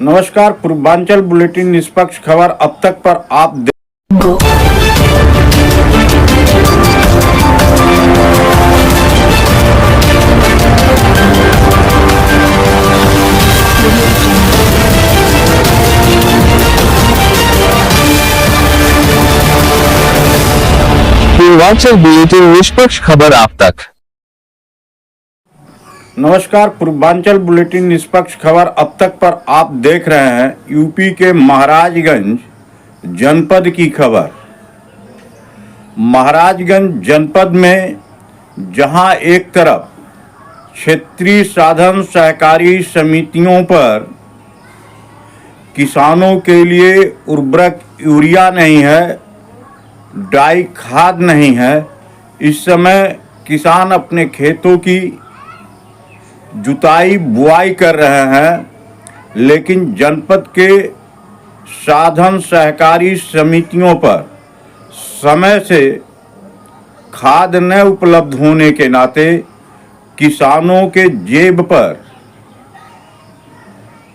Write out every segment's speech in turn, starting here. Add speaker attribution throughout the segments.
Speaker 1: नमस्कार। पूर्वांचल बुलेटिन निष्पक्ष खबर अब तक पर आप
Speaker 2: पूर्वांचल बुलेटिन निष्पक्ष खबर आप तक।
Speaker 1: नमस्कार। पूर्वांचल बुलेटिन निष्पक्ष खबर अब तक पर आप देख रहे हैं यूपी के महाराजगंज जनपद की खबर। महाराजगंज जनपद में जहां एक तरफ क्षेत्रीय साधन सहकारी समितियों पर किसानों के लिए उर्वरक यूरिया नहीं है, डाई खाद नहीं है, इस समय किसान अपने खेतों की जुताई बुआई कर रहे हैं, लेकिन जनपद के साधन सहकारी समितियों पर समय से खाद न उपलब्ध होने के नाते किसानों के जेब पर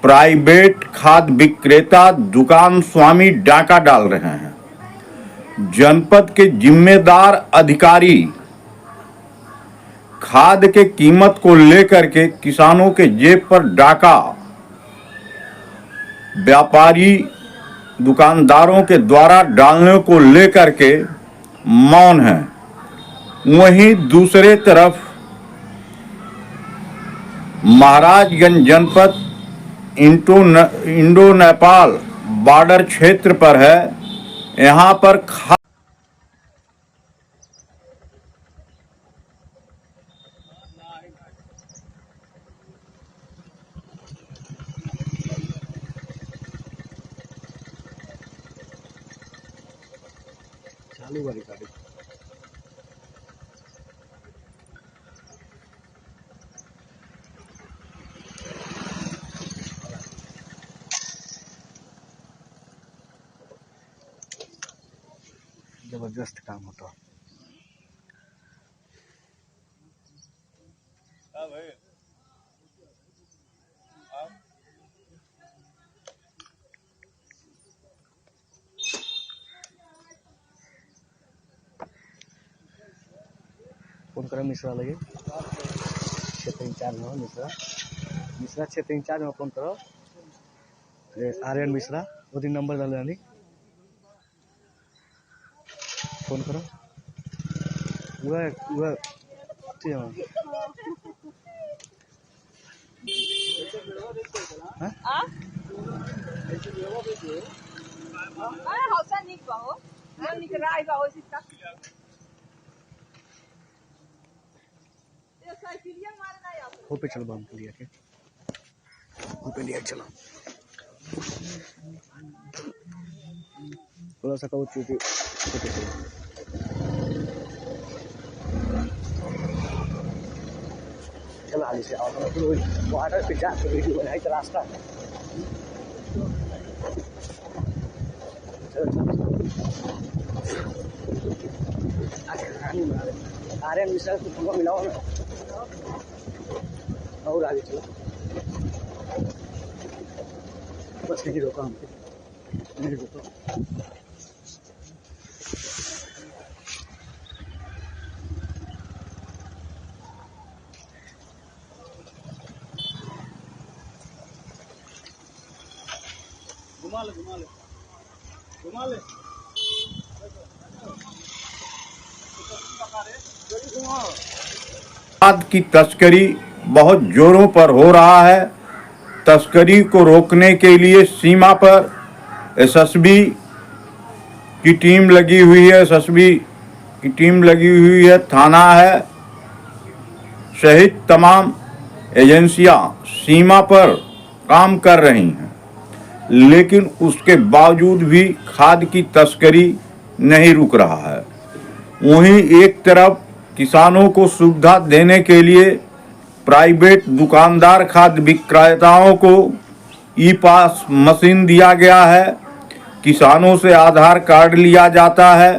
Speaker 1: प्राइवेट खाद विक्रेता दुकान स्वामी डाका डाल रहे हैं। जनपद के जिम्मेदार अधिकारी खाद के कीमत को लेकर के किसानों के जेब पर डाका व्यापारी दुकानदारों के द्वारा डालने को लेकर के मौन है। वहीं दूसरे तरफ महाराजगंज जनपद इंडो नेपाल बॉर्डर क्षेत्र पर है। यहाँ पर
Speaker 3: चालू वाली गाड़ी जबरदस्त काम होता। फोन करो मिश्रा लगे क्षेत्र इंचार्ज में मिश्रा क्षेत्र इंचार्ज में फोन करो। आर्यन मिश्रा वो दिन नंबर डाल देनी, फोन करो। वह ठीक है हो पे चलो बाम लिया के हो पे लिया चलो थोड़ा सा कहो चूटी चलो आगे से आओ तो वाटर पे जा के वीडियो बनाई तो रास्ता अरे मिश्रा को फोटो मिलाओ ना और आगे चलो बस नहीं रोका हमको नहीं रोको। घुमा ले
Speaker 1: खाद की तस्करी बहुत जोरों पर हो रहा है। तस्करी को रोकने के लिए सीमा पर एसएसबी की टीम लगी हुई है। एसएसबी की टीम लगी हुई है, थाना है सहित तमाम एजेंसियां सीमा पर काम कर रही हैं, लेकिन उसके बावजूद भी खाद की तस्करी नहीं रुक रहा है। वहीं एक तरफ किसानों को सुविधा देने के लिए प्राइवेट दुकानदार खाद विक्रेताओं को ई पास मशीन दिया गया है। किसानों से आधार कार्ड लिया जाता है,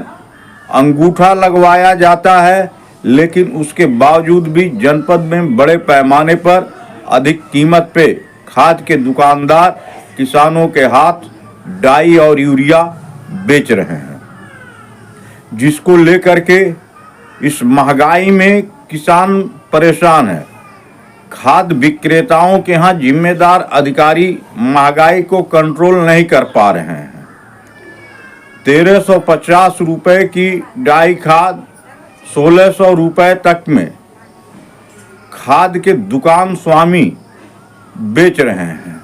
Speaker 1: अंगूठा लगवाया जाता है, लेकिन उसके बावजूद भी जनपद में बड़े पैमाने पर अधिक कीमत पे खाद के दुकानदार किसानों के हाथ डाई और यूरिया बेच रहे हैं, जिसको लेकर के इस महंगाई में किसान परेशान है। खाद विक्रेताओं के यहाँ जिम्मेदार अधिकारी महंगाई को कंट्रोल नहीं कर पा रहे हैं। 1350 रुपए की डाई खाद 1600 रुपए तक में खाद के दुकान स्वामी बेच रहे हैं।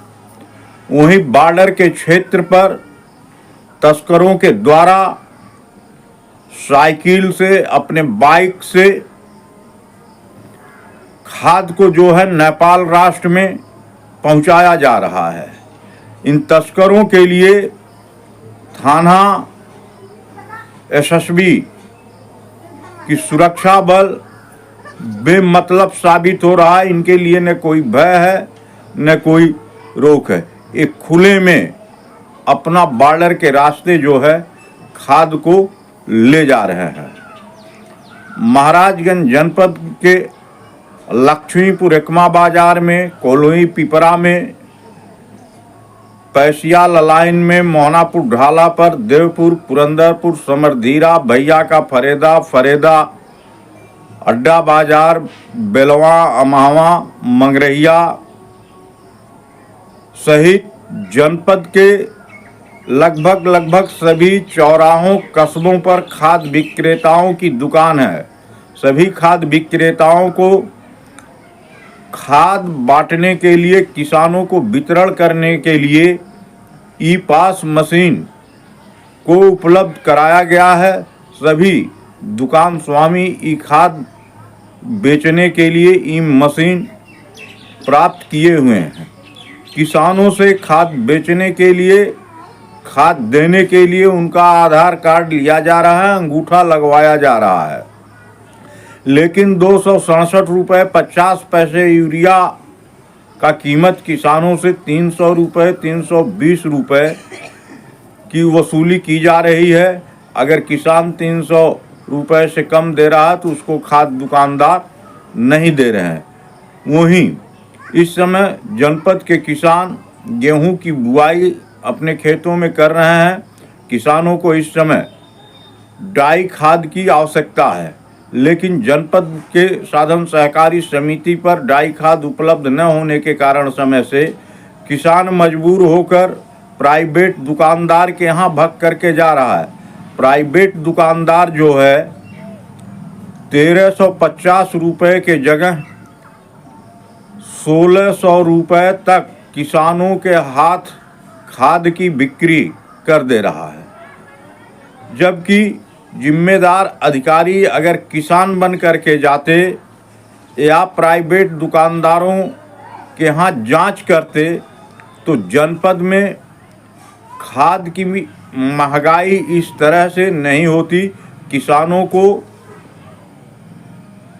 Speaker 1: वहीं बॉर्डर के क्षेत्र पर तस्करों के द्वारा साइकिल से, अपने बाइक से खाद को जो है नेपाल राष्ट्र में पहुंचाया जा रहा है। इन तस्करों के लिए थाना एसएसबी की सुरक्षा बल बेमतलब साबित हो रहा है। इनके लिए न कोई भय है न कोई रोक है। एक खुले में अपना बॉर्डर के रास्ते जो है खाद को ले जा रहे हैं। महाराजगंज जनपद के लक्ष्मीपुर एकमा बाजार में, कोलोई पिपरा में, पैसिया ललाइन में, मोहनापुर ढाला पर, देवपुर, पुरंदरपुर, समरधीरा, भैया का फरेदा, अड्डा बाजार, बेलवा, अमावा, मंगरैया सहित जनपद के लगभग सभी चौराहों, कस्बों पर खाद विक्रेताओं की दुकान है। सभी खाद विक्रेताओं को खाद बांटने के लिए, किसानों को वितरण करने के लिए ई पास मशीन को उपलब्ध कराया गया है। सभी दुकान स्वामी ई खाद बेचने के लिए ई मशीन प्राप्त किए हुए हैं। किसानों से खाद बेचने के लिए, खाद देने के लिए उनका आधार कार्ड लिया जा रहा है, अंगूठा लगवाया जा रहा है। लेकिन 267 रुपये 50 पैसे यूरिया का कीमत किसानों से 300 रुपये 320 रुपये की वसूली की जा रही है। अगर किसान 300 रुपये से कम दे रहा है तो उसको खाद दुकानदार नहीं दे रहे हैं। वहीं इस समय जनपद के किसान गेहूं की बुआई अपने खेतों में कर रहे हैं। किसानों को इस समय डाई खाद की आवश्यकता है, लेकिन जनपद के साधन सहकारी समिति पर डाई खाद उपलब्ध न होने के कारण समय से किसान मजबूर होकर प्राइवेट दुकानदार के यहाँ भग करके जा रहा है। प्राइवेट दुकानदार जो है 1350 रुपये के जगह 1600 रुपये तक किसानों के हाथ खाद की बिक्री कर दे रहा है। जबकि जिम्मेदार अधिकारी अगर किसान बन करके जाते या प्राइवेट दुकानदारों के यहाँ जांच करते तो जनपद में खाद की महंगाई इस तरह से नहीं होती। किसानों को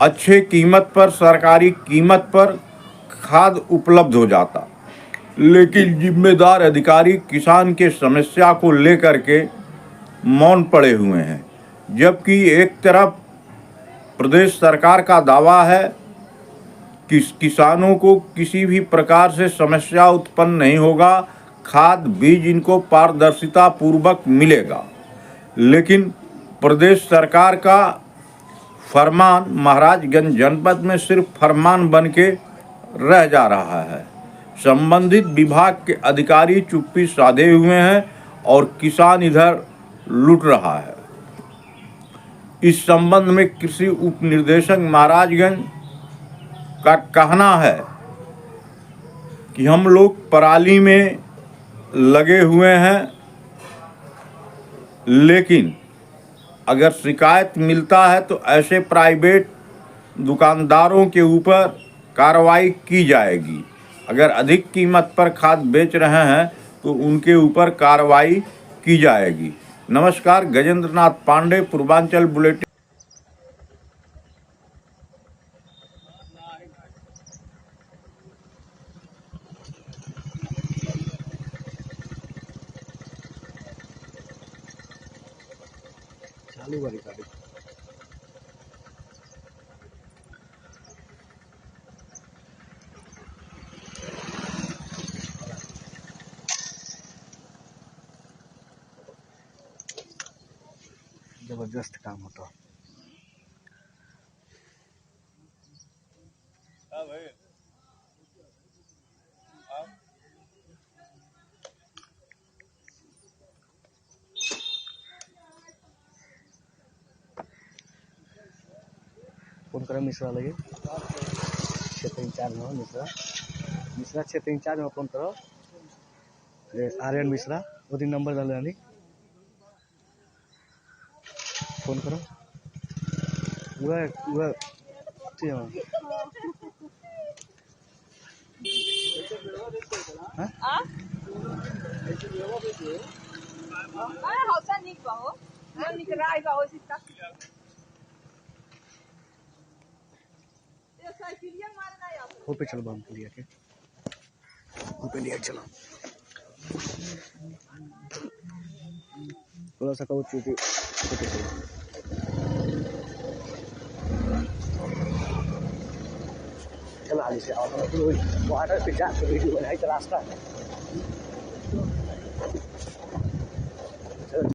Speaker 1: अच्छे कीमत पर, सरकारी कीमत पर खाद उपलब्ध हो जाता। लेकिन जिम्मेदार अधिकारी किसान के समस्या को लेकर के मौन पड़े हुए हैं। जबकि एक तरफ प्रदेश सरकार का दावा है कि किसानों को किसी भी प्रकार से समस्या उत्पन्न नहीं होगा, खाद बीज इनको पारदर्शिता पूर्वक मिलेगा। लेकिन प्रदेश सरकार का फरमान महाराजगंज जनपद में सिर्फ फरमान बन के रह जा रहा है। संबंधित विभाग के अधिकारी चुप्पी साधे हुए हैं और किसान इधर लूट रहा है। इस संबंध में कृषि उप निदेशक महाराजगंज का कहना है कि हम लोग पराली में लगे हुए हैं, लेकिन अगर शिकायत मिलता है तो ऐसे प्राइवेट दुकानदारों के ऊपर कार्रवाई की जाएगी। अगर अधिक कीमत पर खाद बेच रहे हैं तो उनके ऊपर कार्रवाई की जाएगी। नमस्कार, गजेंद्र नाथ पांडे, पूर्वांचल बुलेटिन।
Speaker 3: चालू वाली गाड़ी जबरदस्त काम होता। फोन करा मिश्रा लगे, क्षेत्र इंचार्ज में मिश्रा क्षेत्र इंचार्ज में फोन करो। आर्यन मिश्रा वो दिन नंबर डाले नहीं, फोन करो। वह ठीक है। वो पे चलो बम लिया के, वो पे लिया चलो। थोड़ा सा कहो चूटी चलो आगे से आओ। वाटर पे जा वीडियो बनाई तो रास्ता है।